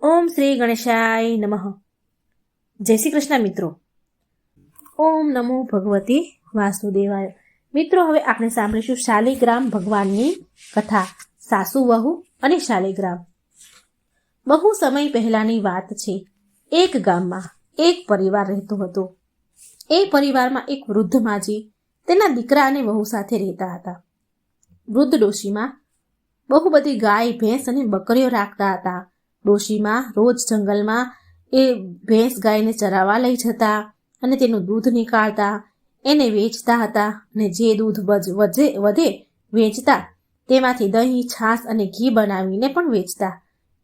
ઓમ શ્રી ગણેશાય નમઃ. જય શ્રી કૃષ્ણ મિત્રો. ઓમ નમો ભગવતી વાસુદેવાય. મિત્રો, હવે આપણે સાંભળીશું શાલિગ્રામ ભગવાનની કથા, સાસુ વહુ અને શાલિગ્રામ. બહુ સમય પહેલાની વાત છે. એક ગામમાં એક પરિવાર રહેતો હતો. એ પરિવારમાં એક વૃદ્ધ માજી તેના દીકરા અને વહુ સાથે રહેતા હતા. વૃદ્ધ ડોશીમાં બહુ બધી ગાય, ભેંસ અને બકરીઓ રાખતા હતા. ડોશીમાં રોજ જંગલમાં એ ભેંસ ગાયને ચરાવવા લઈ જતા અને તેનું દૂધ નીકાળતા, એને વેચતા હતા અને જે દૂધ વધે વેચતા તેમાંથી દહીં, છાશ અને ઘી બનાવીને પણ વેચતા.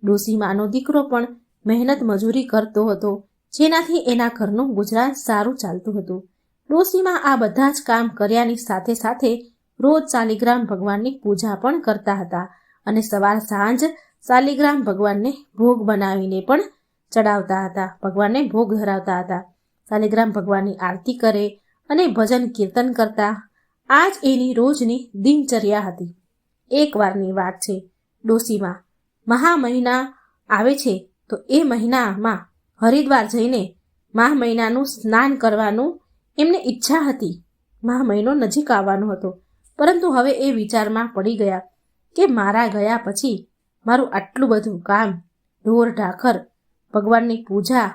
ડોશીમાનો દીકરો પણ મહેનત મજૂરી કરતો હતો, જેનાથી એના ઘરનું ગુજરાન સારું ચાલતું હતું. ડોશીમા આ બધા જ કામ કર્યાની સાથે સાથે રોજ શાલિગ્રામ ભગવાનની પૂજા પણ કરતા હતા અને સવાર સાંજ શાલિગ્રામ ભગવાનને ભોગ બનાવીને પણ ચડાવતા હતા, ભગવાનને ભોગ ધરાવતા હતા. શાલિગ્રામ ભગવાનની આરતી કરે અને ભજન કીર્તન કરતા. આ જ એની રોજની દિનચર્યા હતી. એક વારની વાત છે. ડોશીમાં મહા મહિના આવે છે તો એ મહિનામાં હરિદ્વાર જઈને મહા મહિનાનું સ્નાન કરવાનું એમને ઈચ્છા હતી. મહા મહિનો નજીક આવવાનો હતો, પરંતુ હવે એ વિચારમાં પડી ગયા કે મારા ગયા પછી મારું આટલું બધું કામ, ઢોર ઢાખર, ભગવાનની પૂજા,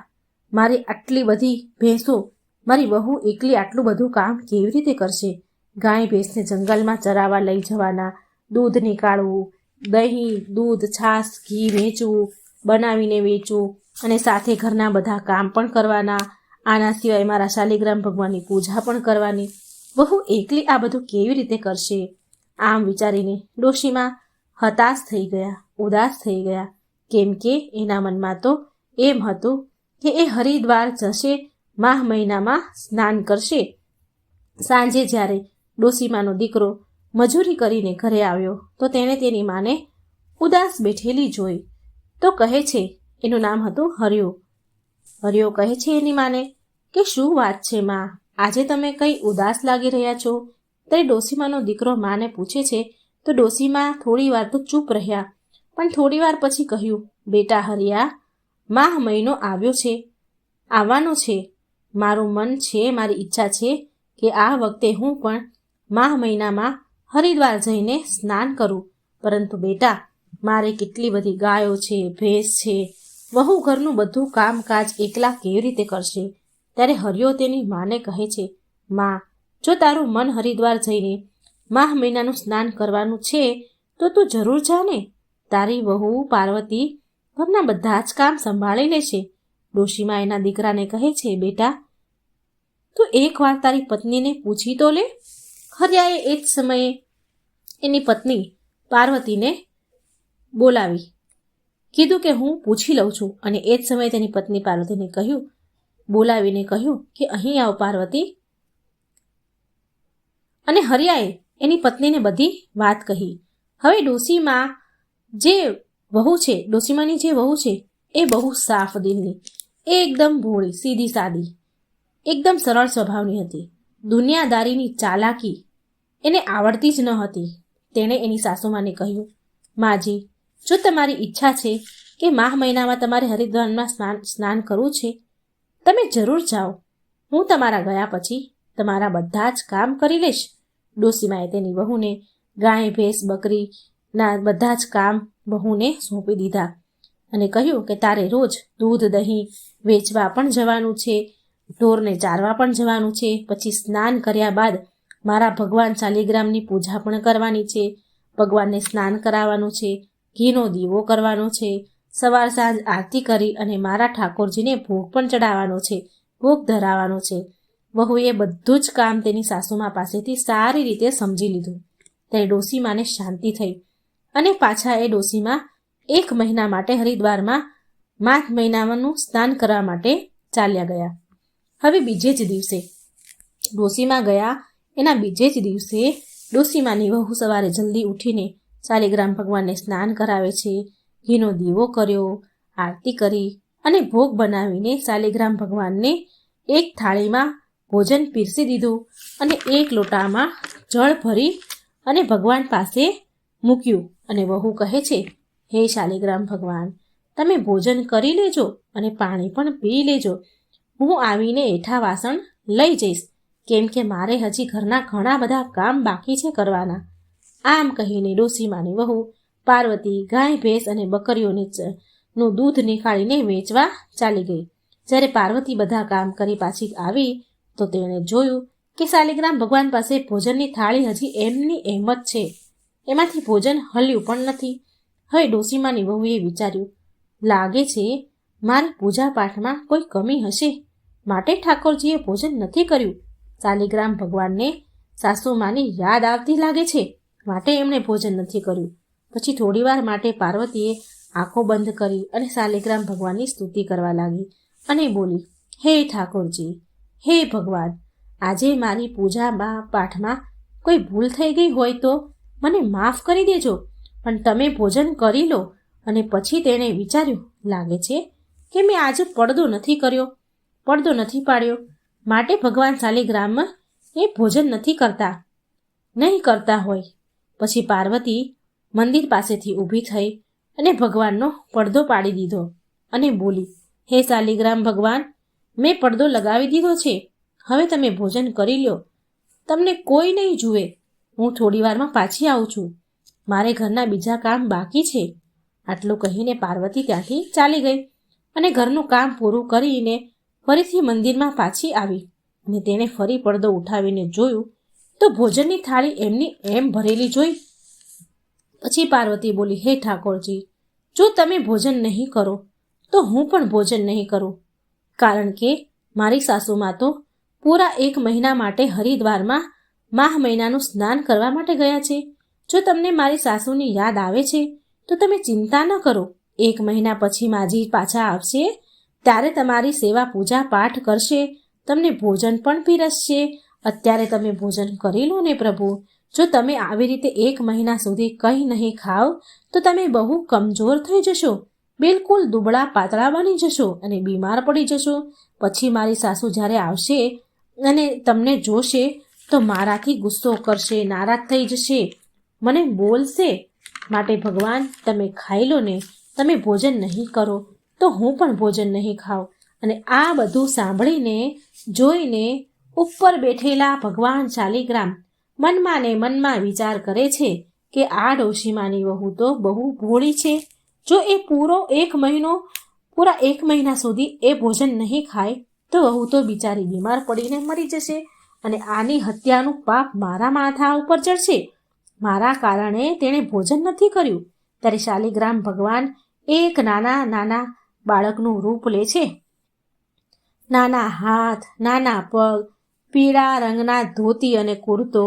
મારી આટલી બધી ભેંસો, મારી વહુ એકલી આટલું બધું કામ કેવી રીતે કરશે? ગાય ભેંસને જંગલમાં ચરાવવા લઈ જવાના, દૂધ નીકાળવું, દહીં, દૂધ, છાશ, ઘી વેચવું, બનાવીને વેચવું અને સાથે ઘરના બધા કામ પણ કરવાના. આના સિવાય મારા શાલિગ્રામ ભગવાનની પૂજા પણ કરવાની. વહુ એકલી આ બધું કેવી રીતે કરશે? આમ વિચારીને ડોશીમાં હતાશ થઈ ગયા, ઉદાસ થઈ ગયા. કેમ કે એના મનમાં તો એમ હતું કે એ હરિદ્વાર જશે, માહ મહિનામાં સ્નાન કરશે. સાંજે જ્યારે ડોશીમાનો દીકરો મજૂરી કરીને ઘરે આવ્યો તો તેણે તેની માને ઉદાસ બેઠેલી જોઈ તો કહે છે, એનું નામ હતું હરિયો. હરિયો કહે છે એની માને કે શું વાત છે માં, આજે તમે કંઈ ઉદાસ લાગી રહ્યા છો? ત્યારે ડોશીમાનો દીકરો માને પૂછે છે તો ડોશીમા થોડી વાર તો ચૂપ રહ્યા, પણ થોડી વાર પછી કહ્યું, બેટા હરિયા, માહ મહિનો આવ્યો છે, આવવાનો છે. મારું મન છે, મારી ઈચ્છા છે કે આ વખતે હું પણ માહ મહિનામાં હરિદ્વાર જઈને સ્નાન કરું, પરંતુ બેટા મારે કેટલી બધી ગાયો છે, ભેંસ છે, વહુ ઘરનું બધું કામકાજ એકલા કેવી રીતે કરશે? ત્યારે હરિયો તેની માને કહે છે, માં, જો તારું મન હરિદ્વાર જઈને માહ મહિનાનું સ્નાન કરવાનું છે તો તું જરૂર જા ને. તારી વહુ પાર્વતી ઘરના બધા જ કામ સંભાળી લેશે. ડોશીમા એના દીકરાને કહે છે, બેટા તું એકવાર તારી પત્નીને પૂછી તો લે. હરિયાએ એ જ સમયે એની પત્ની પાર્વતીને બોલાવી, કીધું કે હું પૂછી લઉં છું. અને એ જ સમયે તેની પત્ની પાર્વતીને બોલાવીને કહ્યું કે અહીં આવ પાર્વતી. અને હરિયાએ એની પત્નીને બધી વાત કહી. હવે ડોશીમા જે વહુ છે, ડોશીમાની જે વહુ છે એ બહુ સાફ દિલની, એ એકદમ ભોળી, સીધી સાદી, એકદમ સરળ સ્વભાવની હતી. દુનિયાદારીની ચાલાકી એને આવડતી જ ન હતી. તેણે એની સાસુમાને કહ્યું, માજી, જો તમારી ઈચ્છા છે કે માહ મહિનામાં તમારે હરિદ્વારમાં સ્નાન કરવું છે, તમે જરૂર જાઓ. હું તમારા ગયા પછી તમારા બધા જ કામ કરી લઈશ. ડોશીમાએ તેની વહુને ગાય, ભેંસ, બકરીના બધા જ કામ વહુને સોંપી દીધા અને કહ્યું કે તારે રોજ દૂધ, દહીં વેચવા પણ જવાનું છે, ઢોરને ચારવા પણ જવાનું છે. પછી સ્નાન કર્યા બાદ મારા ભગવાન શાલિગ્રામની પૂજા પણ કરવાની છે, ભગવાનને સ્નાન કરાવવાનું છે, ઘીનો દીવો કરવાનો છે, સવાર સાંજ આરતી કરી અને મારા ઠાકોરજીને ભોગ પણ ચડાવવાનો છે, ભોગ ધરાવવાનો છે. વહુએ બધું જ કામ તેની સાસુમા પાસેથી સારી રીતે સમજી લીધું. ત્યારે ડોશીમાને શાંતિ થઈ અને પાછા એ ડોશીમા 1 મહિના માટે હરિદ્વારમાં માઘ મહિનાનું સ્નાન કરવા માટે ચાલ્યા ગયા. હવે બીજે જ દિવસે ડોશીમા ગયા, એના બીજે જ દિવસે ડોશીમાની વહુ સવારે જલ્દી ઉઠીને શાલિગ્રામ ભગવાનને સ્નાન કરાવે છે, ઘીનો દીવો કર્યો, આરતી કરી અને ભોગ બનાવીને શાલિગ્રામ ભગવાનને એક થાળીમાં ભોજન પીરસી દીધું અને એક લોટામાં જળ ભરી અને ભગવાન પાસે મૂક્યું. અને વહુ કહે છે, હે શાલિગ્રામ ભગવાન, તમે ભોજન કરી લેજો અને પાણી પણ પી લેજો. હું આવીને એઠા વાસણ લઈ જઈશ, કેમ કે મારે હજી ઘરના ઘણા બધા કામ બાકી છે કરવાના. આમ કહીને ડોસીમાની વહુ પાર્વતી ગાય ભેંસ અને બકરીઓનું દૂધ નીકાળીને વેચવા ચાલી ગઈ. જ્યારે પાર્વતી બધા કામ કરી પાછી આવી તો તેણે જોયું કે શાલિગ્રામ ભગવાન પાસે ભોજનની થાળી હજી એમની એમ જ છે, એમાંથી ભોજન હલ્યું પણ નથી. હવે ડોસીમાની વહુએ વિચાર્યું, લાગે છે મારી પૂજા પાઠમાં કોઈ કમી હશે, માટે ઠાકોરજીએ ભોજન નથી કર્યું. શાલિગ્રામ ભગવાનને સાસુમાની યાદ આવતી લાગે છે, માટે એમણે ભોજન નથી કર્યું. પછી થોડીવાર માટે પાર્વતીએ આંખો બંધ કરી અને શાલિગ્રામ ભગવાનની સ્તુતિ કરવા લાગી અને બોલી, હે ઠાકોરજી, હે ભગવાન, આજે મારી પૂજામાં પાઠમાં કોઈ ભૂલ થઈ ગઈ હોય તો મને માફ કરી દેજો, પણ તમે ભોજન કરી લો. અને પછી તેણે વિચાર્યું, લાગે છે કે મેં આજે પડદો નથી કર્યો, પડદો નથી પાડ્યો, માટે ભગવાન શાલિગ્રામ એ ભોજન નથી કરતા હોય. પછી પાર્વતી મંદિર પાસેથી ઊભી થઈ અને ભગવાનનો પડદો પાડી દીધો અને બોલી, હે શાલિગ્રામ ભગવાન, મેં પડદો લગાવી દીધો છે, હવે તમે ભોજન કરી લો, તમને કોઈ નહીં જુએ. હું થોડી વારમાં પાછી આવું છું, મારે ઘરના બીજા કામ બાકી છે. આટલું કહીને પાર્વતી ત્યાંથી ચાલી ગઈ અને ઘરનું કામ પૂરું કરીને ફરીથી મંદિરમાં પાછી આવી અને તેણે ફરી પડદો ઉઠાવીને જોયું તો ભોજનની થાળી એમની એમ ભરેલી જોઈ. પછી પાર્વતી બોલી, હે ઠાકોરજી, જો તમે ભોજન નહીં કરો તો હું પણ ભોજન નહીં કરું, કારણ કે મારી સાસુમાં તો પૂરા 1 મહિના માટે હરિદ્વારમાં માહ મહિનાનું સ્નાન કરવા માટે ગયા છે. જો તમને મારી સાસુની યાદ આવે છે તો તમે ચિંતા ન કરો, 1 મહિના પછી માજી પાછા આવશે ત્યારે તમારી સેવા પૂજા પાઠ કરશે, તમને ભોજન પણ પીરસશે. અત્યારે તમે ભોજન કરી લો ને પ્રભુ. જો તમે આવી રીતે 1 મહિના સુધી કંઈ નહીં ખાઓ તો તમે બહુ કમજોર થઈ જશો, બિલકુલ દુબળા પાતળા બની જશો અને બીમાર પડી જશો. પછી મારી સાસુ જ્યારે આવશે અને તમને જોશે તો મારાથી ગુસ્સો કરશે, નારાજ થઈ જશે, મને બોલશે. માટે ભગવાન, તમે ખાઈ લો ને, તમે ભોજન નહીં કરો તો હું પણ ભોજન નહીં ખાઉં. અને આ બધું સાંભળીને જોઈને ઉપર બેઠેલા ભગવાન શાલિગ્રામ મનમાં ને મનમાં વિચાર કરે છે કે આ ડોશીમાની વહુ તો બહુ ભોળી છે. જો એ પૂરા 1 મહિના સુધી એ ભોજન નહીં ખાય તો વહુ તો બિચારી બીમાર પડીને મરી જશે અને આની હત્યાનું પાપ મારા માથા ઉપર ચડશે. મારા કારણે તેણે ભોજન નથી કર્યું. ત્યારે શાલિગ્રામ ભગવાન એક નાના બાળકનું રૂપ લે છે. નાના હાથ, નાના પગ, પીળા રંગના ધોતી અને કુર્તો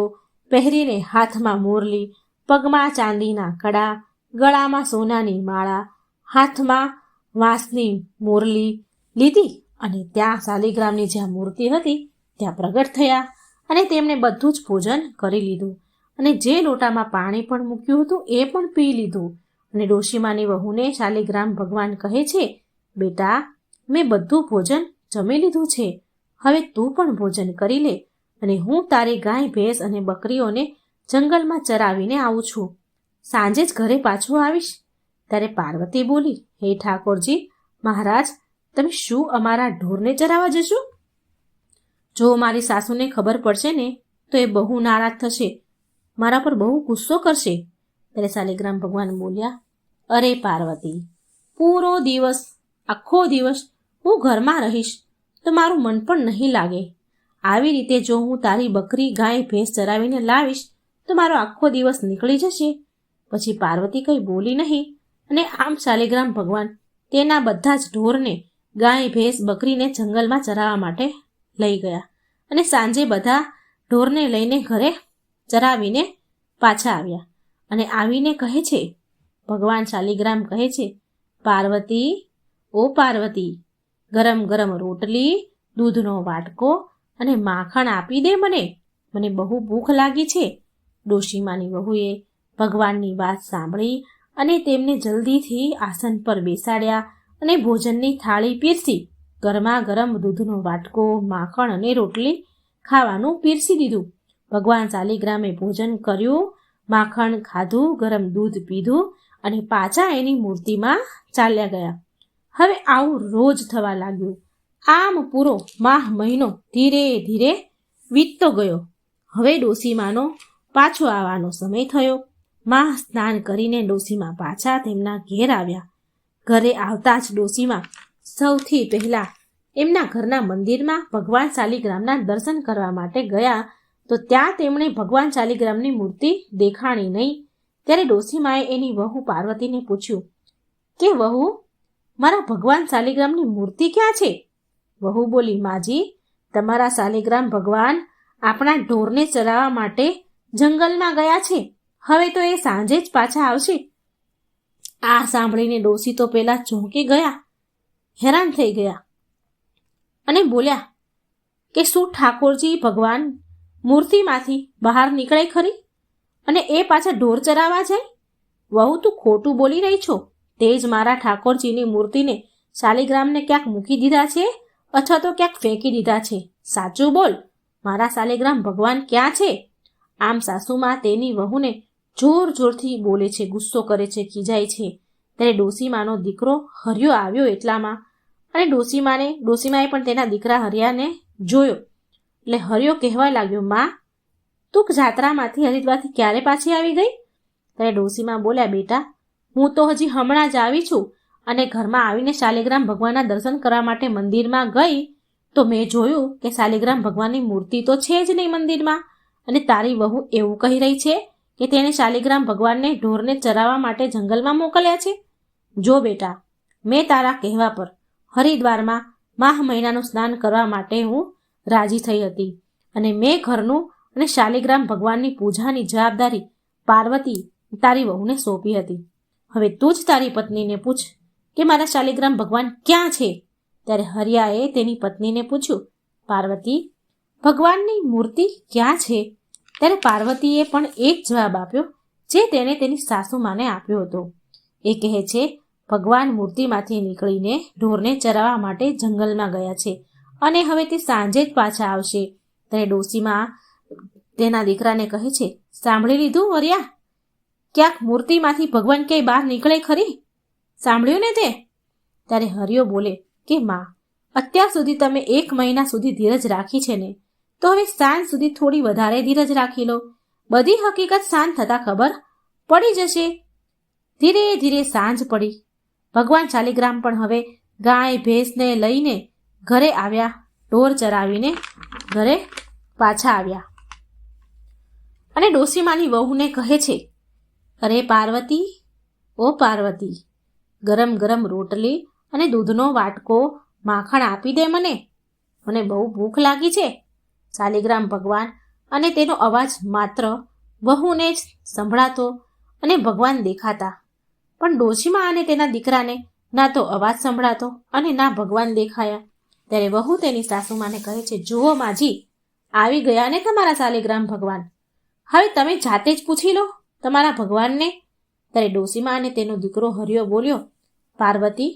પહેરીને, હાથમાં મુરલી, પગમાં ચાંદીના કડા, ગળામાં સોનાની માળા, હાથમાં વાંસની મુરલી લીધી અને ત્યાં શાલિગ્રામની જ્યાં મૂર્તિ હતી ત્યાં પ્રગટ થયા અને તેમણે બધું જ ભોજન કરી લીધું અને જે લોટામાં પાણી પણ મૂક્યું હતું એ પણ પી લીધું. અને ડોશીમાની વહુને શાલિગ્રામ ભગવાન કહે છે, બેટા, મેં બધું ભોજન જમી લીધું છે, હવે તું પણ ભોજન કરી લે અને હું તારી ગાય ભેંસ અને બકરીઓને જંગલમાં ચરાવીને આવું છું, સાંજે જ ઘરે પાછું આવીશ. ત્યારે પાર્વતી બોલી, હે ઠાકોરજી મહારાજ, તમે શું અમારા ઢોરને ચરાવવા જશો? જો મારી સાસુને ખબર પડશે ને તો એ બહુ નારાજ થશે, મારા પર બહુ ગુસ્સો કરશે. ત્યારે શાલિગ્રામ ભગવાન બોલ્યા, અરે પાર્વતી, આખો દિવસ હું ઘરમાં રહીશ તો મારું મન પણ નહીં લાગે. આવી રીતે જો હું તારી બકરી ગાય ભેંસ ચરાવીને લાવીશ તો મારો આખો દિવસ નીકળી જશે. પછી પાર્વતી કંઈ બોલી નહીં અને આમ શાલિગ્રામ ભગવાન તેના બધા જ ઢોરને, ગાય ભેંસ બકરીને જંગલમાં ચરાવવા માટે લઈ ગયા અને સાંજે બધા ઢોરને લઈને ઘરે ચરાવીને પાછા આવ્યા. અને આવીને કહે છે, ભગવાન શાલિગ્રામ કહે છે, પાર્વતી, ઓ પાર્વતી, ગરમ ગરમ રોટલી, દૂધનો વાટકો અને માખણ આપી દે, મને બહુ ભૂખ લાગી છે. ડોશીમાની વહુએ ભગવાનની વાત સાંભળી અને તેમને જલ્દીથી આસન પર બેસાડ્યા અને ભોજનની થાળી પીરસી. ગરમા ગરમ દૂધનો વાટકો, માખણ અને રોટલી ખાવાનું પીરસી દીધું. ભગવાન શાલિગ્રામે ભોજન કર્યું, માખણ ખાધું, ગરમ દૂધ પીધું અને પાછા એની મૂર્તિમાં ચાલ્યા ગયા. હવે આવું રોજ થવા લાગ્યું. આમ પૂરો માહ મહિનો ધીરે ધીરે વીતતો ગયો. હવે ડોસીમાનો પાછો આવવાનો સમય થયો. મા સ્નાન કરીને ડોસીમા પાછા તેમના ઘેર આવ્યા. ઘરે આવતા જ ડોસીમા સૌથી પહેલા એમના ઘરના મંદિરમાં ભગવાન શાલિગ્રામના દર્શન કરવા માટે ગયા, તો ત્યાં તેમણે ભગવાન શાલિગ્રામની મૂર્તિ દેખાણી નહીં. ત્યારે ડોસીમાએ એની વહુ પાર્વતીને પૂછ્યું કે વહુ, મારા ભગવાન શાલિગ્રામની મૂર્તિ ક્યાં છે? વહુ બોલી, માજી, તમારા શાલિગ્રામ ભગવાન આપણા ઢોરને ચરાવવા માટે જંગલમાં ગયા છે. હવે તો એ સાંજે જ પાછા આવશે. આ સાંભળીને ડોસી તો પેલા ચોંકી ગયા, હેરાન થઈ ગયા અને બોલ્યા કે શું ઠાકોરજી ભગવાન મૂર્તિમાંથી બહાર નીકળે ખરી અને એ પાછા ઢોર ચરાવવા જાય? વહુ, તું ખોટું બોલી રહી છો. તે જ મારા ઠાકોરજીની મૂર્તિને શાલિગ્રામને ક્યાંક મૂકી દીધા છે અથવા તો ક્યાંક ફેંકી દીધા છે. સાચું બોલ, મારા શાલિગ્રામ ભગવાન ક્યાં છે? આમ સાસુમાં તેની વહુને જોર જોરથી બોલે છે, ગુસ્સો કરે છે, ખીજાય છે. ત્યારે ડોસીમાનો દીકરો હરિયો આવ્યો એટલામાં, અને ડોસીમાએ પણ તેના દીકરા હરિયાને જોયો. એટલે હરિયો કહેવા લાગ્યો, માં, તું જાત્રામાંથી હરિદ્વારથી ક્યારે પાછી આવી ગઈ? ત્યારે ડોસીમા બોલ્યા, બેટા, હું તો હજી હમણાં જ આવી છું, અને ઘરમાં આવીને શાલિગ્રામ ભગવાનના દર્શન કરવા માટે મંદિરમાં ગઈ તો મેં જોયું કે શાલિગ્રામ ભગવાનની મૂર્તિ તો છે જ નહીં મંદિરમાં, અને તારી વહુ એવું કહી રહી છે કે તેણે શાલિગ્રામ ભગવાનને ઢોરને ચરાવવા માટે જંગલમાં મોકલ્યા છે. જો બેટા, મેં તારા કહેવા પર હરિદ્વારમાં માહ મહિનાનું સ્નાન કરવા માટે હું રાજી થઈ હતી, અને મેં ઘરનું અને શાલિગ્રામ ભગવાનની પૂજાની જવાબદારી પાર્વતી તારી વહુને સોંપી હતી. હવે તું જ તારી પત્નીને પૂછ કે મારા શાલિગ્રામ ભગવાન ક્યાં છે? ત્યારે હરિયાએ તેની પત્નીને પૂછ્યું, પાર્વતી, ભગવાનની મૂર્તિ ક્યાં છે? ત્યારે પાર્વતીએ પણ એ જ જવાબ આપ્યો જે તેણે તેની સાસુમાને આપ્યો હતો. એ કહે છે, ભગવાન મૂર્તિમાંથી નીકળીને ઢોરને ચરાવવા માટે જંગલમાં ગયા છે અને હવે તે સાંજે જ પાછા આવશે. ત્યારે ડોસીમાં તેના દીકરાને કહે છે, સાંભળી લીધું હરિયા? ક્યાંક મૂર્તિમાંથી ભગવાન ક્યાંય બહાર નીકળે ખરી? સાંભળ્યું ને તે? ત્યારે હરિયો બોલે કે માં, અત્યાર સુધી તમે 1 મહિના સુધી ધીરજ રાખી છે ને, તો હવે સાંજ સુધી થોડી વધારે ધીરજ રાખી લો. બધી હકીકત સાંજ થતાં ખબર પડી જશે. ધીરે ધીરે સાંજ પડી. ભગવાન શાલિગ્રામ પણ હવે ગાય ભેંસને લઈને ઘરે આવ્યા. ઢોર ચરાવીને ઘરે પાછા આવ્યા અને ડોસીમાની વહુને કહે છે, અરે પાર્વતી, ઓ પાર્વતી, ગરમ ગરમ રોટલી અને દૂધનો વાટકો માખણ આપી દે મને બહુ ભૂખ લાગી છે. શાલિગ્રામ ભગવાન અને તેનો અવાજ માત્ર વહુને જ સંભળાતો અને ભગવાન દેખાતા, પણ ડોશીમા અને તેના દીકરાને ના તો અવાજ સંભળાતો અને ના ભગવાન દેખાયા. ત્યારે વહુ તેની સાસુમાને કહે છે, જુઓ માજી, આવી ગયા ને તમારા શાલિગ્રામ ભગવાન. હવે તમે જાતે જ પૂછી લો તમારા ભગવાનને. ત્યારે ડોશીમા અને તેનો દીકરો હરિયો બોલ્યો, પાર્વતી,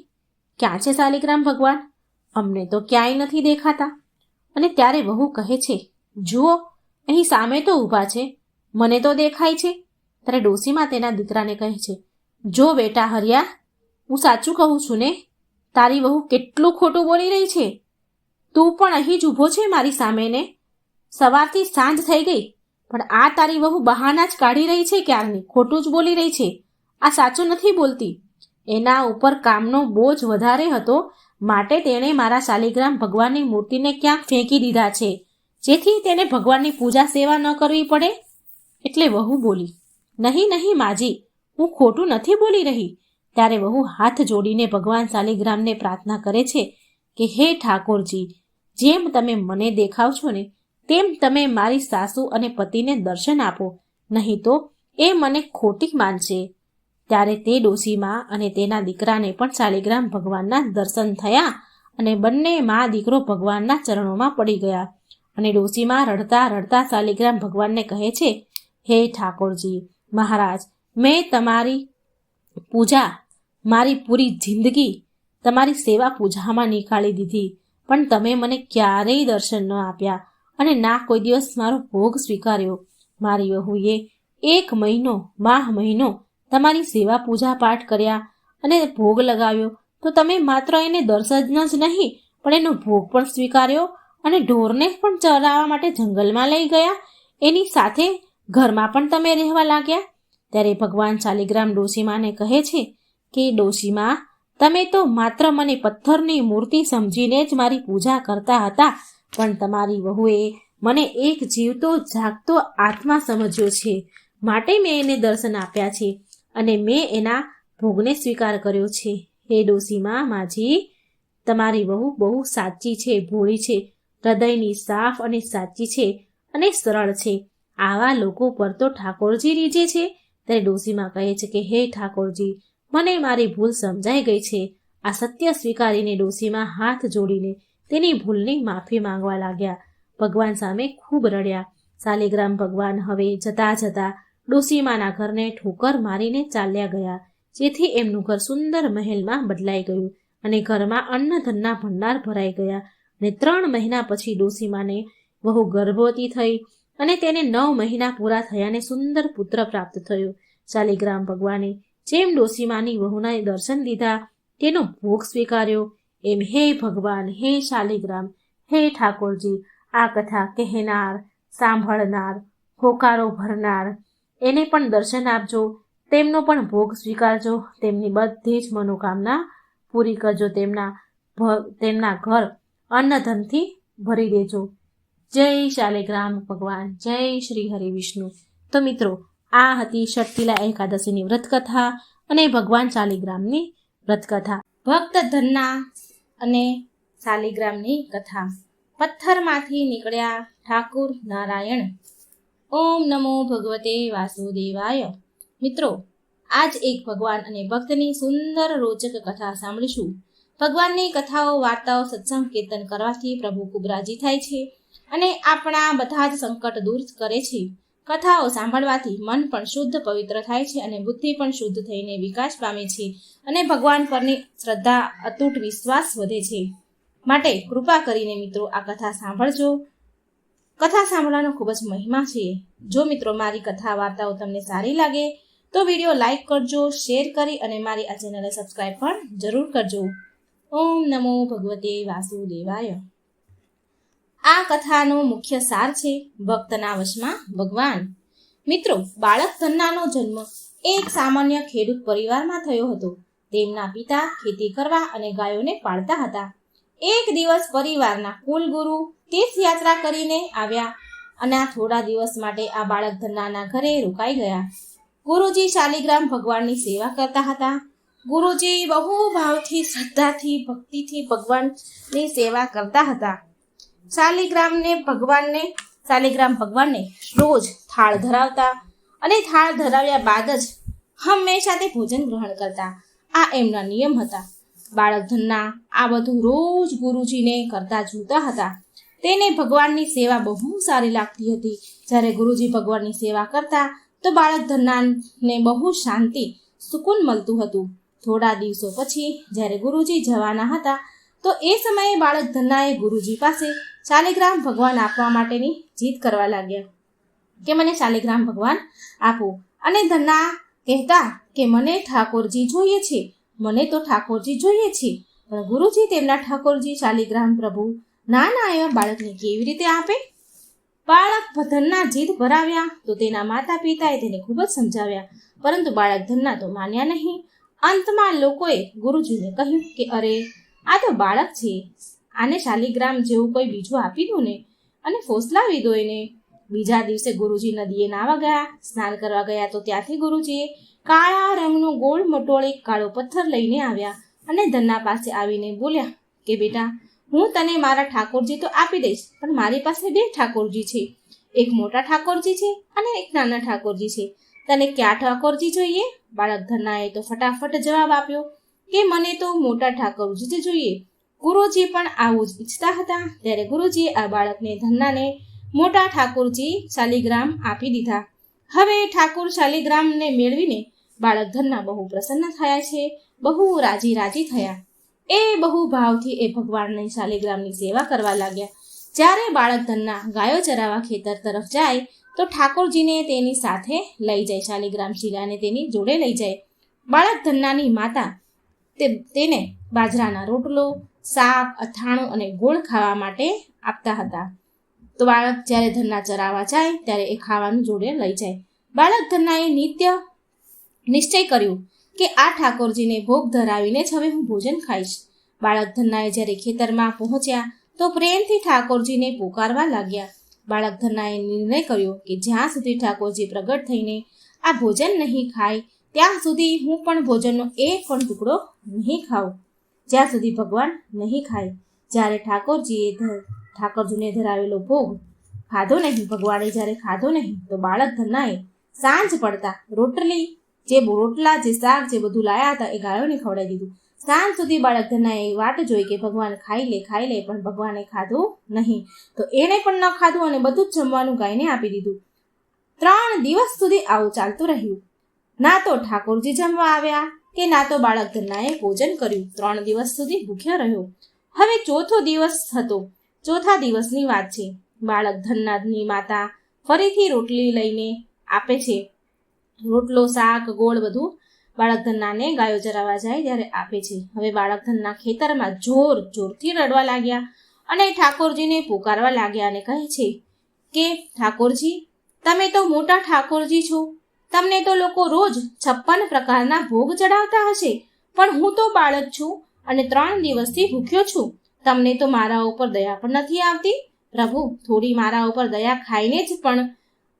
ક્યાં છે શાલિગ્રામ ભગવાન? અમને તો ક્યાંય નથી દેખાતા. અને ત્યારે વહુ કહે છે, જુઓ, અહીં સામે તો ઊભા છે, મને તો દેખાય છે. ત્યારે ડોશીમા તેના દીકરાને કહે છે, જો બેટા હરિયા, હું સાચું કહું છું ને? તારી વહુ કેટલું ખોટું બોલી રહી છે. તું પણ અહીં જ ઊભો છે મારી સામે ને. સવારથી સાંજ થઈ ગઈ, પણ આ તારી વહુ બહાના જ કાઢી રહી છે ક્યારની, ખોટું જ બોલી રહી છે. આ સાચું નથી બોલતી. એના ઉપર કામનો બોજ વધારે હતો, માટે તેણે મારા શાલિગ્રામ ભગવાનની મૂર્તિને ક્યાંક ફેંકી દીધા છે, જેથી તેને ભગવાનની પૂજા સેવા ન કરવી પડે. એટલે વહુ બોલી, નહીં નહીં માજી, હું ખોટું નથી બોલી રહી. ત્યારે વહુ હાથ જોડીને ભગવાન શાલિગ્રામને પ્રાર્થના કરે છે કે હે ઠાકોરજી, જેમ તમે મને દેખાવ છો ને તેમ તમે મારી સાસુ અને પતિને દર્શન આપો, નહીં તો એ મને ખોટી માનશે. ત્યારે તે ડોશીમાં અને તેના દીકરાને પણ શાલિગ્રામ ભગવાનના દર્શન થયા અને બંને મા દીકરો ભગવાનના ચરણોમાં પડી ગયા. અને ડોશીમાં રડતા રડતા શાલિગ્રામ ભગવાનને કહે છે, હે ઠાકોરજી મહારાજ, મેં તમારી પૂજા, મારી પૂરી જિંદગી તમારી સેવા પૂજામાં નીકાળી દીધી, પણ તમે મને ક્યારેય દર્શન ન આપ્યા અને ના કોઈ દિવસ મારો ભોગ સ્વીકાર્યો. મારી વહુએ 1 મહિનો માહ મહિનો તમારી સેવા પૂજા પાઠ કર્યા અને ભોગ લગાવ્યો તો તમે માત્ર એને દર્શન જ નહીં પણ એનો ભોગ પણ સ્વીકાર્યો અને ઢોરને પણ ચરાવવા માટે જંગલમાં લઈ ગયા, એની સાથે ઘરમાં પણ તમે રહેવા લાગ્યા. ત્યારે ભગવાન શાલિગ્રામ ડોશીમાને કહે છે કે ડોશીમા, તમે તો માત્ર મને પથ્થરની મૂર્તિ સમજીને જ મારી પૂજા કરતા હતા, પણ તમારી વહુએ મને એક જીવતો જાગતો આત્મા સમજ્યો છે, માટે મેં એને દર્શન આપ્યા છે અને મેં એના ભોગને સ્વીકાર કર્યો છે. હે ડોશીમા માજી, તમારી વહુ બહુ સાચી છે, ભોળી છે, હૃદયની સાફ અને સાચી છે અને સરળ છે. આવા લોકો પર તો ઠાકોરજી રીઝે છે. ત્યારે ડોશીમા કહે છે કે હે ઠાકોરજી, મને મારી ભૂલ સમજાઈ ગઈ છે. આ સત્ય સ્વીકારીને ડોશીમા હાથ જોડીને તેની ભૂલની માફી માંગવા લાગ્યા. ભગવાન સામે ખૂબ રડ્યા. શાલિગ્રામ ભગવાન હવે જતા જતા ડોશીમાના ઘરને ઠોકર મારીને ચાલ્યા ગયા, જેથી એમનું ઘર સુંદર મહેલમાં બદલાઈ ગયું અને ઘરમાં અન્નધનના ભંડાર ભરાઈ ગયા. અને 3 મહિના પછી ડોશીમાને વહુ ગર્ભવતી થઈ અને તેને 9 મહિના પૂરા થયાને સુંદર પુત્ર પ્રાપ્ત થયો. શાલિગ્રામ ભગવાને જેમ ડોશીમાની વહુના દર્શન લીધા, તેનો ભોગ સ્વીકાર્યો, એમ હે ભગવાન, હે શાલિગ્રામ, હે ઠાકોરજી, આ કથા કહેનાર, સાંભળનાર, હોકારો ભરનાર એને પણ દર્શન આપજો, તેમનો પણ ભોગ સ્વીકારજો, તેમની બધી જ મનોકામના પૂરી કરજો, તેમના ઘર અન્નધનથી ભરી દેજો. જય શાલિગ્રામ ભગવાન, જય શ્રી હરિ વિષ્ણુ. તો મિત્રો, આ હતી ષટતિલા એકાદશીની વ્રતકથા અને ભગવાન શાલિગ્રામની વ્રતકથા. ભક્ત ધન્ના અને શાલિગ્રામની કથા. પથ્થરમાંથી નીકળ્યા ઠાકુર નારાયણ. ઓમ નમો ભગવતે વાસુદેવાય. મિત્રો, આજ એક ભગવાન અને ભક્તની સુંદર રોચક કથા સાંભળીશું. ભગવાનની કથાઓ, વાર્તાઓ, સત્સંગ, કીર્તન કરવાથી પ્રભુ ખૂબ રાજી થાય છે અને આપણા બધા જ સંકટ દૂર કરે છે. કથાઓ સાંભળવાથી મન પણ શુદ્ધ પવિત્ર થાય છે અને બુદ્ધિ પણ શુદ્ધ થઈને વિકાસ પામે છે અને ભગવાન પરની શ્રદ્ધા, અતૂટ વિશ્વાસ વધે છે. માટે કૃપા કરીને મિત્રો આ કથા સાંભળજો. કથા સાંભળવાનો ખૂબ જ મહિમા છે. જો મિત્રો મારી કથા વાર્તાઓ તમને સારી લાગે તો વિડીયો લાઈક કરજો, શેર કરી અને મારી આ ચેનલને સબસ્ક્રાઈબ પણ જરૂર કરજો. ઓમ નમો ભગવતે વાસુદેવાય. આ કથાનો મુખ્ય સાર છે ભક્તના વશમાં ભગવાન. મિત્રો, બાળક ધન્નાનો જન્મ એક સામાન્ય ખેડૂત પરિવારમાં થયો હતો. તેમના પિતા ખેતી કરવા અને ગાયોને પાળતા હતા. એક દિવસ પરિવારના કુલગુરુ તીર્થયાત્રા કરીને આવ્યા અને આ થોડા દિવસ માટે આ બાળક ધન્નાના ઘરે રોકાઈ ગયા. ગુરુજી શાલિગ્રામ ભગવાનની સેવા કરતા હતા. ગુરુજી બહુ ભાવથી, શ્રદ્ધાથી, ભક્તિથી ભગવાનની સેવા કરતા હતા. શાલિગ્રામ ભગવાનને રોજ થાળ ધરાવતા અને થાળ ધરાવ્યા બાદ જ હંમેશા તે ભોજન ગ્રહણ કરતા. આ એમના નિયમ હતા. બાળક ધન્ના આ બધું રોજ ગુરુજીને કરતા જોતા હતા. તેને ભગવાનની સેવા બહુ સારી લાગતી હતી. જ્યારે ગુરુજી ભગવાનની સેવા કરતા તો બાળક ધન્નાને બહુ શાંતિ, સુકૂન મળતું હતું. થોડા દિવસો પછી જ્યારે ગુરુજી જવાના હતા તો એ સમયે બાળક ધન્નાએ ગુરુજી પાસે શાલિગ્રામ ભગવાન આપવા માટેની જીદ કરવા લાગ્યા કે મને શાલિગ્રામ ભગવાન આપો. અને ધન્ના કહેતા કે મને ઠાકોરજી જોઈએ છે, મને તો ઠાકોરજી જોઈએ છે. પણ ગુરુજી તેમના ઠાકોરજી શાલિગ્રામ પ્રભુ નાના એવા બાળકને કેવી રીતે આપે? બાળક ધન્ના જીદ ભરાવ્યા તો તેના માતા પિતાએ તેને ખૂબ જ સમજાવ્યા, પરંતુ બાળક ધન્ના તો માન્યા નહીં. અંતમાં લોકોએ ગુરુજીને કહ્યું કે અરે, આ તો બાળક છે, આને શાલિગ્રામ જેવું કોઈ બીજું આપી દો ને અને ફોસલાવી દો એને. બીજા દિવસે ગુરુજી નદીએ નાવા ગયા. સ્નાન કરવા ગયા તો ત્યાંથી ગુરુજીએ કાળા રંગનો ગોળ મટોળ એક કાળો પથ્થર લઈને આવ્યા અને ધન્ના પાસે આવીને બોલ્યા કે બેટા, હું તને મારા ઠાકોરજી તો આપી દઈશ, પણ મારી પાસે 2 ઠાકોરજી છે. એક મોટા ઠાકોરજી છે અને એક નાના ઠાકોરજી છે. તને ક્યાં ઠાકોરજી જોઈએ? બાળક ધન્નાએ તો ફટાફટ જવાબ આપ્યો કે મને તો મોટા ઠાકોરજી જ જોઈએ. ગુરુજી પણ આવું જ ઈચ્છતા હતા. ત્યારે ગુરુજીએ આ બાળકને ધન્નાને મોટા ઠાકોરજી શાલિગ્રામ આપી દીધા. હવે ઠાકોર શાલિગ્રામને મેળવીને બાળક ધન્ના બહુ પ્રસન્ન થયા છે, બહુ રાજી થયા. એ બહુ ભાવથી એ ભગવાનની શાલિગ્રામની સેવા કરવા લાગ્યા. જ્યારે બાળક ધન્ના ગાયો ચરાવવા ખેતર તરફ જાય તો ઠાકોરજીને તેની સાથે લઈ જાય, શાલિગ્રામ શિલાને તેની જોડે લઈ જાય. બાળક ધન્નાની માતા તેને બાજરાના રોટલો, શાક, અથાણું અને ગોળ ખાવા માટે આપતા હતા. તો બાળક જ્યારે ધન્ના ચરાવવા જાય ત્યારે એ ખાવાનું જોડે લઈ જાય. બાળક ધન્નાએ નિશ્ચય કર્યું કે આ ઠાકોરજીને ભોગ ધરાવીને જ હવે હું ભોજન ખાઈશ. બાળક ધન્નાએ જ્યારે ખેતરમાં પહોંચ્યા તો પ્રેમથી ઠાકોરજીને પોકારવા લાગ્યા. બાળક ધન્નાએ નિર્ણય કર્યો કે જ્યાં સુધી ઠાકોરજી પ્રગટ થઈને આ ભોજન નહીં ખાય ત્યાં સુધી હું પણ ભોજનનો એક પણ ટુકડો નહીં ખાઉં, જ્યાં સુધી ભગવાન નહીં ખાય. જ્યારે ઠાકોરજીને ધરાવેલો ભોગ ખાધો નહીં, ભગવાને જ્યારે ખાધો નહીં, તો બાળક ધન્નાએ સાંજ પડતા રોટલા જે શાક જે બધું લાયા હતા એ ગાયોને ખવડાવી દીધું. સાંજ સુધી બાળક ધન્નાએ વાટ જોઈ કે ભગવાન ખાઈ લે, પણ ભગવાને ખાધું નહીં. તો એણે પણ ન ખાધું અને બધું જ જમવાનું ગાયને આપી દીધું. 3 દિવસ સુધી આવું ચાલતું રહ્યું. ના તો ઠાકોરજી જમવા આવ્યા કે ના તો બાળક ધન્નાએ ભોજન કર્યું. 3 દિવસ સુધી ભૂખ્યો રહ્યો. હવે ચોથો દિવસ હતો. ચોથા દિવસની વાત છે. બાળક ધન્નાની માતા ફરીથી રોટલી લઈને આપે છે. રોટલો, શાક, ગોળ બધું બાળક ધન્નાને ગાયો ચરાવવા જાય ત્યારે આપે છે. હવે બાળક ધન્ના ખેતરમાં જોરથી રડવા લાગ્યા અને ઠાકોરજીને પુકારવા લાગ્યા અને કહે છે કે ઠાકોરજી, તમે તો મોટા ઠાકોરજી છો, તમને તો લોકો રોજ 56 પ્રકારના ભોગ ચડાવતા હશે, પણ હું તો બાળક છું અને 3 દિવસથી ભૂખ્યો છું. તમને તો મારા ઉપર દયા પણ નથી આવતી. પ્રભુ, થોડી મારા ઉપર દયા ખાઈને જ પણ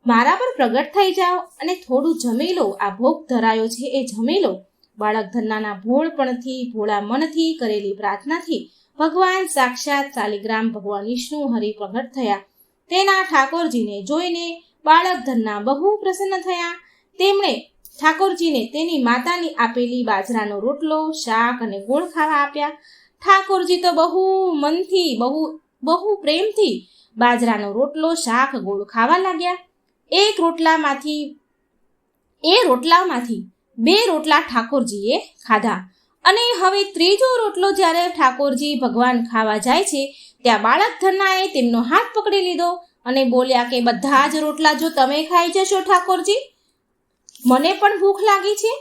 મારા પર પ્રગટ થઈ જાઓ અને થોડું જમી લો. આ ભોગ ધરાયો છે એ જમી લો. બાળક ધન્નાના ભોળા મનથી કરેલી પ્રાર્થનાથી ભગવાન સાક્ષાત શાલિગ્રામ ભગવાન વિષ્ણુ હરિ પ્રગટ થયા. તેના ઠાકોરજીને જોઈને બાળક ધન્ના બહુ પ્રસન્ન થયા. તેમણે ઠાકોરજીને તેની માતાની આપેલી બાજરાનો રોટલો, શાક અને ગોળ ખાવા આપ્યા. ઠાકોરજી તો બહુ પ્રેમથી બાજરાનો રોટલો, શાક, ગોળ ખાવા લાગ્યા. એ રોટલામાંથી 2 રોટલા ઠાકોરજીએ ખાધા અને હવે ત્રીજો રોટલો જ્યારે ઠાકોરજી ભગવાન ખાવા જાય છે ત્યાં બાળક ધન્નાએ તેમનો હાથ પકડી લીધો અને બોલ્યા કે બધા જ રોટલા જો તમે ખાઈ જશો ઠાકોરજી, મને પણ ભૂખ લાગી છે,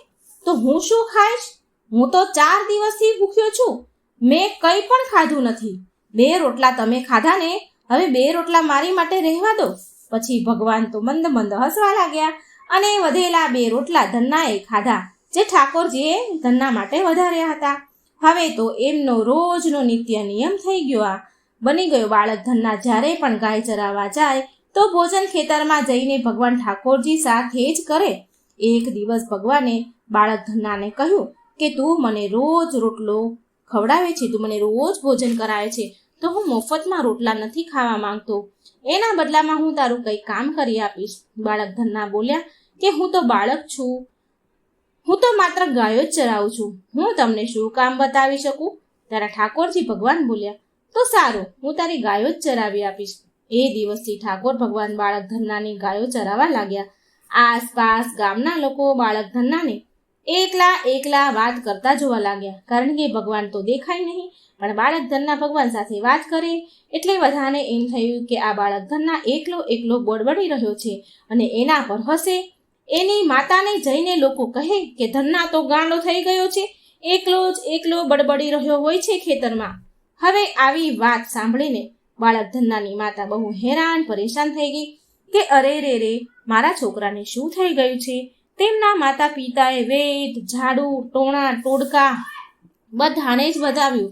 તો હું શું ખાઈશ? હું તો 4 દિવસથી ભૂખ્યો છું, મેં કંઈ પણ ખાધું નથી. 2 રોટલા તમે ખાધા ને, હવે 2 રોટલા મારી માટે રહેવા દો. પછી ભગવાન તો મંદ હસવા લાગ્યા અને વધેલા 2 રોટલા ધન્નાએ ખાધા, જે ઠાકોરજીએ ધન્ના માટે વધાર્યા હતા. હવે તો એમનો રોજનો નિત્ય નિયમ બની ગયો. બાળક ધન્ના જ્યારે પણ ગાય ચરાવવા જાય તો ભોજન ખેતરમાં જઈને ભગવાન ઠાકોરજી સાથે જ કરે. એક દિવસ ભગવાને બાળક ધન્નાને કહ્યું કે તું મને રોજ રોટલો ખવડાવે છે, તું મને રોજ ભોજન કરાવે છે, તો હું મફતમાં રોટલા નથી ખાવા માંગતો, એના બદલામાં હું તારું કંઈ કામ કરી આપીશ. બાળક ધન્ના બોલ્યા કે હું તો બાળક છું, હું તો માત્ર ગાયો જ ચરાવું છું, હું તમને શું કામ બતાવી શકું? ત્યારે ઠાકોરજી ભગવાન બોલ્યા, તો સારું, હું તારી ગાયો જ ચરાવી આપીશ. એ દિવસથી ઠાકોર ભગવાન બાળક ધન્નાની ગાયો ચરાવવા લાગ્યા. આસપાસ ગામના લોકો બાળક ધન્નાને એકલા વાત કરતા જોવા લાગ્યા, કારણ કે ભગવાન તો દેખાય નહીં, પણ બાળક ધન્ના ભગવાન સાથે વાત કરે એટલે બધાને એમ થયું કે આ બાળક ધન્ના એકલો બડબડી રહ્યો છે અને એના પર હસે. એની માતાને જઈને લોકો કહે કે ધન્ના તો ગાંડો થઈ ગયો છે, એકલો બડબડી રહ્યો હોય છે ખેતરમાં. હવે આવી વાત સાંભળીને બાળક ધન્નાની માતા બહુ પરેશાન થઈ ગઈ કે અરે રે, મારા છોકરાને શું થઈ ગયું છે? તેમના માતા પિતાએ વેદ, ઝાડુ, ટોણા, ટોડકા બધાને જ વધાવ્યું,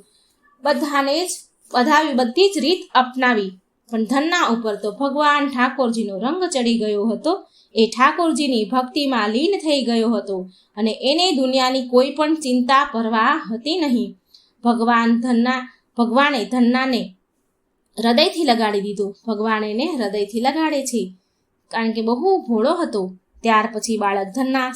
બધી જ રીત અપનાવી, પણ ધન્ના ઉપર તો ભગવાન ઠાકોરજીનો રંગ ચડી ગયો હતો. એ ઠાકોરજીની ભક્તિમાં લીન થઈ ગયો હતો અને એને દુનિયાની કોઈ પણ ચિંતા પરવા હતી નહીં. ભગવાને ધન્નાને હૃદયથી લગાડી દીધો. ભગવાન એને હૃદયથી લગાડે છે કારણ કે બહુ ભોળો હતો. ત્યાર પછી બાળક ધન્ના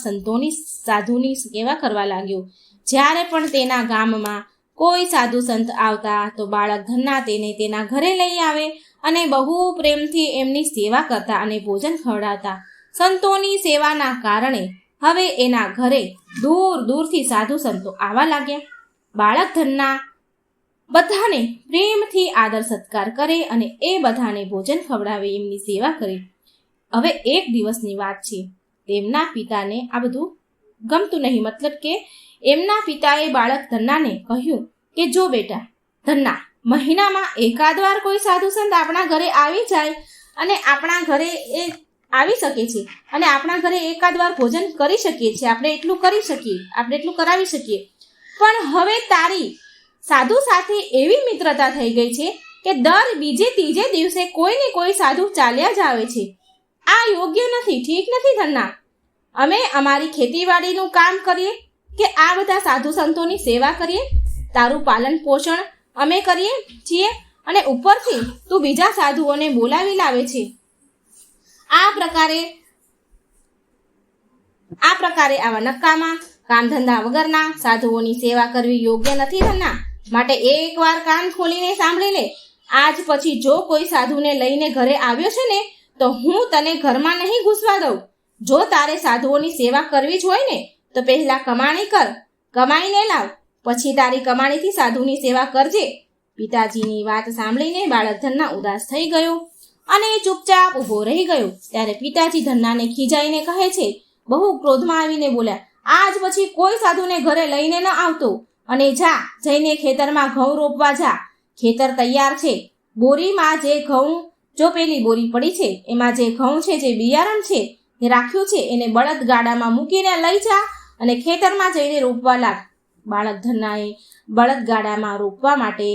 સાધુની સેવા કરવા લાગ્યો. જ્યારે પણ તેના ગામમાં કોઈ સાધુ સંત આવતા તો બાળક ધન્ના તેને તેના ઘરે લઈ આવે અને બહુ પ્રેમથી એમની સેવા કરતા અને ભોજન ખવડાવતા. સંતોની સેવાના કારણે હવે એના ઘરે દૂરથી સાધુ સંતો આવવા લાગ્યા. બાળક ધન્ના બધાને પ્રેમથી આદર સત્કાર કરે અને એ બધાને ભોજન ખવડાવે, એમની સેવા કરે. હવે એક દિવસની વાત છે. તેમના પિતાને આ બધું ગમતું નહીં. મતલબ કે એમના પિતાએ બાળક ધન્નાને કહ્યું કે જો બેટા ધન્ના, મહિનામાં એકાદ વાર કોઈ સાધુ સંત આપણા ઘરે આવી જાય અને આપણા ઘરે એ આવી શકે છે અને આપણા ઘરે એકાદ વાર ભોજન કરી શકીએ છીએ, આપણે એટલું કરી શકીએ, આપણે એટલું કરાવી શકીએ. પણ હવે તારી સાધુ સાથે એવી મિત્રતા થઈ ગઈ છે કે દર બીજે ત્રીજે દિવસે કોઈ ને કોઈ સાધુ ચાલ્યા જ આવે છે. આ યોગ્ય નથી, ઠીક નથી ધન્ના. અમે અમારી ખેતીવાડીનું કામ કરીએ કે આ બધા સાધુ સંતોની સેવા કરીએ, તારું પાલન પોષણ અમે કરીએ છીએ અને ઉપરથી તું બીજા સાધુઓને બોલાવી લાવે છે. આ પ્રકારે આવા નકામા કામ ધંધા વગરના સાધુઓની સેવા કરવી યોગ્ય નથી ધન્ના. માટે એકવાર કાન ખોલીને સાંભળી લે. આજ પછી જો કોઈ સાધુને લઈને ઘરે આવ્યો છે ને તો હું તને ઘરમાં નહીં ઘૂસવા દઉં. જો તારે સાધુઓની સેવા કરવી જ હોય ને તો પહેલા કમાણી કર, કમાઈને લાવ, પછી તારી કમાણીથી સાધુની સેવા કરજે. પિતાજીની વાત સાંભળીને બાળક ધન્ના ઉદાસ થઈ ગયો અને ચૂપચાપ ઊભો રહી ગયો. ત્યારે પિતાજી ધન્નાને ખીજાઈને કહે છે, બહુ ક્રોધમાં આવીને બોલ્યા, આજ પછી કોઈ સાધુને ઘરે લઈને ન આવતો અને જા જઈને ખેતરમાં ઘઉં રોપવા જા. ખેતર તૈયાર છે. બોરીમાં જે ઘઉં, જો પેલી બોરી પડી છે એમાં જે ઘઉં છે, જે બિયારણ છે એ રાખ્યું છે એને બળદ ગાડામાં મૂકીને લઈ જા અને ખેતરમાં જઈને રોપવા લાગ. બાળક ધન્નાએ બળદ ગાડામાં રોપવા માટે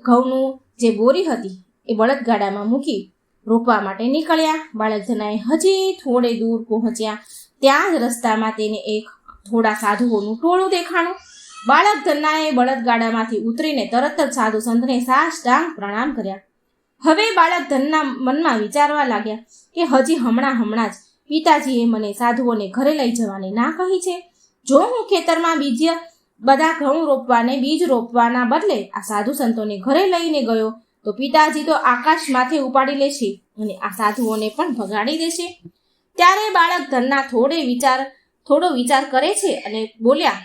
ઘઉંનું જે બોરી હતી એ બળદ ગાડામાં મૂકી રોપવા માટે નીકળ્યા. બાળક ધન્નાએ હજી થોડે દૂર પહોંચ્યા ત્યાં જ રસ્તામાં તેને એક થોડા સાધુઓનું ટોળું દેખાણું. બાળક ધન્નાએ બળદગાડામાંથી ઉતરીને તરત જ સાધુ સંતને સાષ્ટાંગ પ્રણામ કર્યા. હવે બાળક ધન્ના મનમાં વિચારવા લાગ્યા કે હજી હમણાં જ પિતાજીએ મને સાધુઓને ઘરે લઈ જવાની ના કહી છે. જો હું ખેતરમાં બીજા બધા ઘઉં રોપવાને બીજ રોપવાના બદલે આ સાધુ સંતોને ઘરે લઈને ગયો તો પિતાજી તો આકાશ માથે ઉપાડી લેશે અને આ સાધુઓને પણ ભગાડી દેશે. ત્યારે બાળક ધન્ના થોડો વિચાર કરે છે અને બોલ્યા,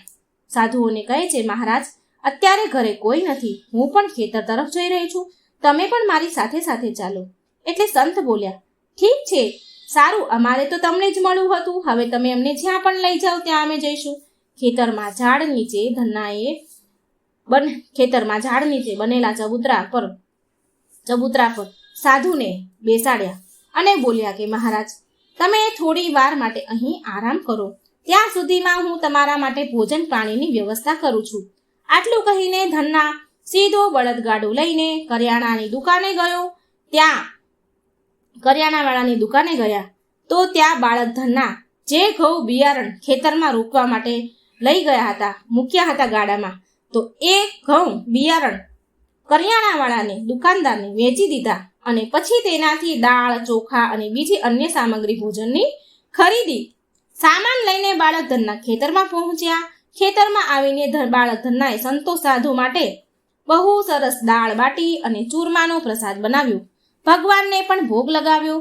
સાધુઓને કહે છે, મહારાજ અત્યારે ઘરે કોઈ નથી, હું પણ ખેતર તરફ જઈ રહી છું, તમે પણ મારી સાથે સાથે ચાલો. એટલે સંત બોલ્યા, ઠીક છે, સારું, અમારે તો તમને જ મળવું હતું, હવે તમે અમને જ્યાં પણ લઈ જાઓ ત્યાં અમે જઈશું. ખેતરમાં ઝાડ નીચે બનેલા ચબૂતરા પર સાધુને બેસાડ્યા અને બોલ્યા કે મહારાજ તમે થોડી વાર માટે અહીં આરામ કરો, ત્યાં સુધીમાં હું તમારા માટે ભોજન પાણીની વ્યવસ્થા કરું છું. આટલું કહીને ધન્ના સીધો બળદગાડું લઈને કરિયાણાની દુકાને ગયો. ત્યાં કરિયાણાવાળાની દુકાને ગયા તો ત્યાં બાળક ધન્ના જે ઘઉં બિયારણ ખેતરમાં રોપવા માટે લઈ ગયા હતા, મૂક્યા હતા ગાડામાં, તો એ ઘઉં બિયારણ કરિયાણાવાળાને દુકાનદારને વેચી દીધા અને પછી તેનાથી દાળ, ચોખા અને બીજી અન્ય સામગ્રી ભોજનની ખરીદી સામાન લઈને બાળક ધન્ના ખેતરમાં પહોંચ્યા. ખેતરમાં આવીને બાળક ધન્નાએ સંતોષ સાધુ માટે બહુ સરસ દાળ બાટી અને ચૂરમાનો પ્રસાદ બનાવ્યો. ભગવાનને પણ ભોગ લગાવ્યો.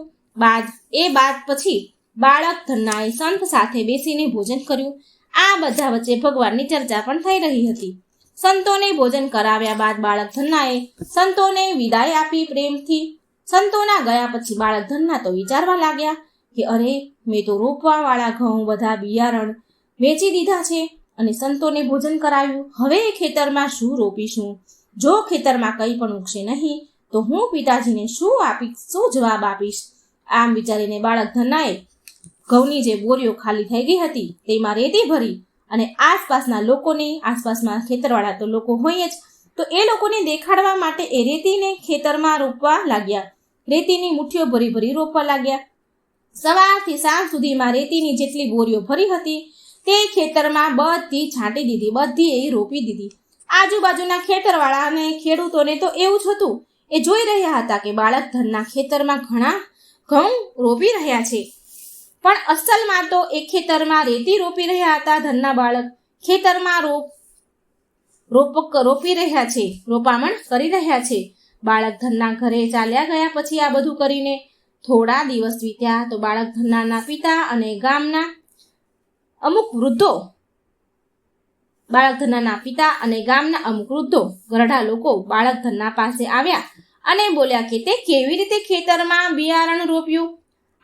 બાદ પછી બાળક ધન્નાએ સંત સાથે બેસીને ભોજન કર્યું. આ બધા વચ્ચે ભગવાનની ચર્ચા પણ થઈ રહી હતી. સંતોને ભોજન કરાવ્યા બાદ બાળક ધન્નાએ સંતોને વિદાય આપી પ્રેમથી. સંતોના ગયા પછી બાળક ધન્ના તો વિચારવા લાગ્યા કે અરે, મેં તો રોપવાવાળા ઘઉં બધા બિયારણ વેચી દીધા છે અને સંતોને ભોજન કરાવ્યું. હવે ખેતરમાં શું રોપીશું? જો ખેતરમાં કંઈ પણ ઉગશે નહીં તો હું પિતાજીને શું જવાબ આપીશ? આમ વિચારીને બાળક ધન્નાએ ઘઉંની જે બોરીઓ ખાલી થઈ ગઈ હતી તેમાં રેતી ભરી અને આસપાસમાં ખેતરવાળા તો લોકો હોય જ, તો એ લોકોને દેખાડવા માટે એ રેતીને ખેતરમાં રોપવા લાગ્યા. રેતીની મુઠ્ઠીઓ ભરી રોપવા લાગ્યા. સવારથી સાંજ સુધીમાં રેતીની જેટલી બોરીઓ ભરી હતી તે ખેતરમાં બધી છાંટી દીધી, બધી એ રોપી દીધી. આજુબાજુના ખેતરવાળા અને ખેડૂતોને તો એવું જ હતું. એ જોઈ રહ્યા હતા કે બાળક ધન્ના ખેતરમાં ઘણા ઘઉં રોપી રહ્યા છે, પણ અસલમાં તો એ ખેતરમાં રેતી રોપી રહ્યા હતા. ધન્ના બાળક ખેતરમાં રોપી રહ્યા છે, રોપામણ કરી રહ્યા છે. બાળક ધન્ના ઘરે ચાલ્યા ગયા પછી આ બધું કરીને થોડા દિવસ વીત્યા તો બાળક ધન્નાના પિતા અને ગામના અમુક વૃદ્ધો ગરઢા લોકો બાળક ધન્ના પાસે આવ્યા અને બોલ્યા કે તે કેવી રીતે ખેતરમાં બિયારણ રોપ્યું?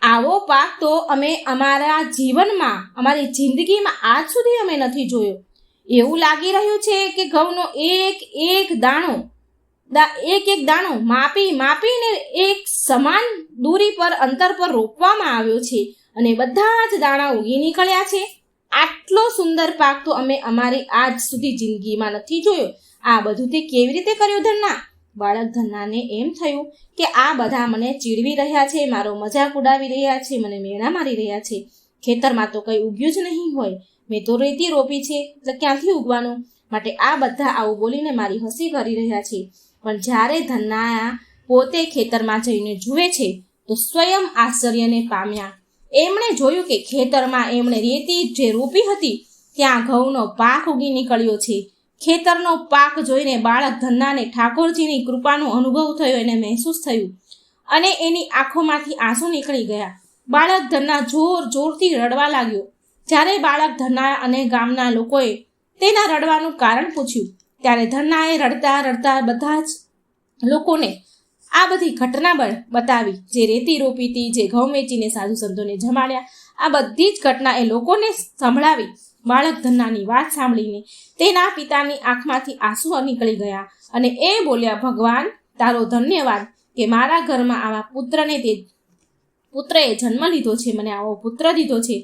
આવો પાક તો અમે અમારા જીવનમાં, અમારી જિંદગીમાં આજ સુધી અમે નથી જોયો. એવું લાગી રહ્યું છે કે ઘઉંનો એક એક દાણો માપીને એક સમાન દૂરી પર અંતર પર રોપવામાં આવ્યો છે અને બધા જ દાણા ઉગી નીકળ્યા છે. આટલો સુંદર પાક તો અમે અમારી આજ સુધી જિંદગીમાં નથી જોયો. આ બધું તે કેવી રીતે કર્યું ધન્ના? બાળક ધન્નાને એમ થયું કે આ બધા મને ચીડવી રહ્યા છે, મારો મજાક ઉડાવી રહ્યા છે, મને મેણા મારી રહ્યા છે. ખેતરમાં તો કંઈ ઉગ્યું જ નહીં હોય. મેં તો રેતી રોપી છે, એટલે ક્યાંથી ઉગવાનું? માટે આ બધા આવું બોલીને મારી હસી કરી રહ્યા છે. પણ જ્યારે ધન્ના પોતે ખેતરમાં જઈને જુએ છે તો સ્વયં આશ્ચર્યને પામ્યા. એમણે જોયું કે ખેતરમાં એમણે રેતી જે રોપી હતી ત્યાં ઘઉંનો પાક ઉગી નીકળ્યો છે. ખેતરનો પાક જોઈને બાળક ધન્નાને ઠાકોરજીની કૃપાનો અનુભવ થયો, એને મહેસૂસ થયું અને એની આંખોમાંથી આંસુ નીકળી ગયા. બાળક ધન્ના જોરથી રડવા લાગ્યો. જ્યારે બાળક ધન્ના અને ગામના લોકોએ તેના રડવાનું કારણ પૂછ્યું ત્યારે ધન્નાએ રડતા રડતા બધા જ લોકોને આ બધી ઘટના બતાવી. જે રેતી રોપી હતી, જે ઘઉં વેચીને સાધુ સંતોને જમાડ્યા, આ બધી જ ઘટના એ લોકોને સંભળાવી. બાળક ધન્નાની વાત સાંભળીને તેના પિતાની આંખમાંથી આંસુ નીકળી ગયા અને એ બોલ્યા, ભગવાન તારો ધન્યવાદ કે મારા ઘરમાં આવા પુત્રએ જન્મ લીધો છે, મને આવો પુત્ર દીધો છે.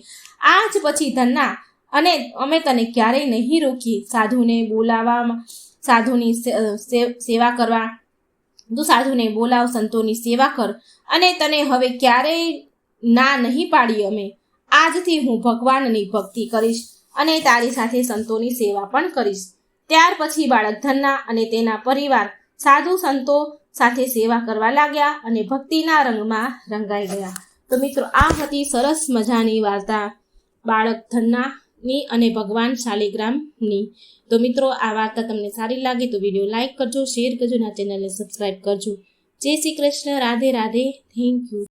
આજ પછી ધન્ના અને અમે તને ક્યારેય નહીં રોકીએ. સાધુને બોલાવવામાં, સાધુની સેવા કરવા, તું સાધુને બોલાવ, સંતોની સેવા કર અને તને હવે ક્યારેય ના નહીં પાડી. અમે આજથી હું ભગવાનની ભક્તિ કરીશ અને તારી સાથે સંતોની સેવા પણ કરીશ. ત્યાર પછી બાળક ધન્ના અને તેના પરિવાર સાધુ સંતો સાથે સેવા કરવા લાગ્યા અને ભક્તિના રંગમાં રંગાઈ ગયા. તો મિત્રો, આ હતી સરસ મજાની વાર્તા બાળક ધન્નાની અને ભગવાન શાલિગ્રામની. તો મિત્રો, આ વાર્તા તમને સારી લાગે તો વિડીયો લાઇક કરજો, શેર કરજો અને આ ચેનલને સબસ્ક્રાઈબ કરજો. જય શ્રી કૃષ્ણ. રાધે રાધે. Thank you.